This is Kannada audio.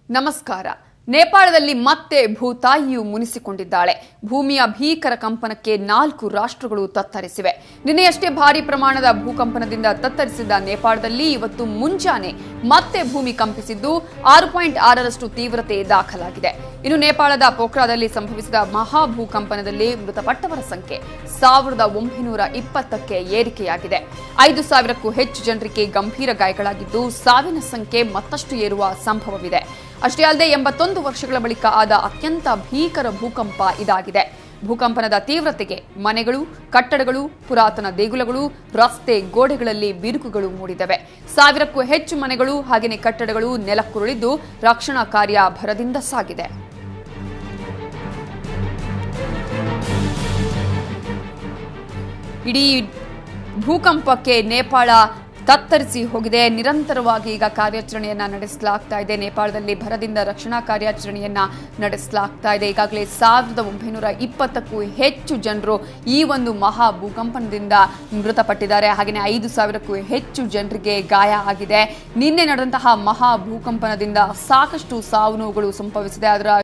ನಮಸ್ಕಾರ. ನೇಪಾಳದಲ್ಲಿ ಮತ್ತೆ ಭೂತಾಯಿಯು ಮುನಿಸಿಕೊಂಡಿದ್ದಾಳೆ. ಭೂಮಿಯ ಭೀಕರ ಕಂಪನಕ್ಕೆ 4 ರಾಷ್ಟ್ರಗಳು ತತ್ತರಿಸಿವೆ. ನಿನ್ನೆಯಷ್ಟೇ ಭಾರಿ ಪ್ರಮಾಣದ ಭೂಕಂಪನದಿಂದ ತತ್ತರಿಸಿದ್ದ ನೇಪಾಳದಲ್ಲಿ ಇವತ್ತು ಮುಂಜಾನೆ ಮತ್ತೆ ಭೂಮಿ ಕಂಪಿಸಿದ್ದು 6.6ರಷ್ಟು ತೀವ್ರತೆ ದಾಖಲಾಗಿದೆ. ಇನ್ನು ನೇಪಾಳದ ಪೋಖ್ರಾದಲ್ಲಿ ಸಂಭವಿಸಿದ ಮಹಾ ಭೂಕಂಪನದಲ್ಲಿ ಮೃತಪಟ್ಟವರ ಸಂಖ್ಯೆ 1920ಕ್ಕೆ ಏರಿಕೆಯಾಗಿದೆ. 5,000ಕ್ಕೂ ಹೆಚ್ಚು ಜನರಿಗೆ ಗಂಭೀರ ಗಾಯಗಳಾಗಿದ್ದು ಸಾವಿನ ಸಂಖ್ಯೆ ಮತ್ತಷ್ಟು ಏರುವ ಸಂಭವವಿದೆ. ಅಷ್ಟೇ ಅಲ್ಲದೆ 81 ವರ್ಷಗಳ ಬಳಿಕ ಆದ ಅತ್ಯಂತ ಭೀಕರ ಭೂಕಂಪ ಇದಾಗಿದೆ. ಭೂಕಂಪನದ ತೀವ್ರತೆಗೆ ಮನೆಗಳು, ಕಟ್ಟಡಗಳು, ಪುರಾತನ ದೇಗುಲಗಳು, ರಸ್ತೆ ಗೋಡೆಗಳಲ್ಲಿ ಬಿರುಕುಗಳು ಮೂಡಿದವೆ. 1000ಕ್ಕೂ ಹೆಚ್ಚು ಮನೆಗಳು ಹಾಗೆಯೇ ಕಟ್ಟಡಗಳು ನೆಲಕ್ಕುರುಳಿದ್ದು ರಕ್ಷಣಾ ಕಾರ್ಯ ಭರದಿಂದ ಸಾಗಿದೆ. ಇಡೀ ಭೂಕಂಪಕ್ಕೆ ನೇಪಾಳ ತತ್ತರಿಸಿ ಹೋಗಿದೆ. ನಿರಂತರವಾಗಿ ಈಗ ಕಾರ್ಯಾಚರಣೆಯನ್ನ ನಡೆಸಲಾಗ್ತಾ ಇದೆ. ನೇಪಾಳದಲ್ಲಿ ಭರದಿಂದ ರಕ್ಷಣಾ ಕಾರ್ಯಾಚರಣೆಯನ್ನ ನಡೆಸಲಾಗ್ತಾ ಇದೆ. ಈಗಾಗಲೇ 1920ಕ್ಕೂ ಹೆಚ್ಚು ಜನರು ಈ ಒಂದು ಮಹಾ ಭೂಕಂಪನದಿಂದ ಮೃತಪಟ್ಟಿದ್ದಾರೆ. ಹಾಗೆಯೇ 5,000ಕ್ಕೂ ಹೆಚ್ಚು ಜನರಿಗೆ ಗಾಯ ಆಗಿದೆ. ನಿನ್ನೆ ನಡೆದಂತಹ ಮಹಾ ಭೂಕಂಪನದಿಂದ ಸಾಕಷ್ಟು ಸಾವು ನೋವುಗಳು ಸಂಭವಿಸಿದೆ. ಅದರ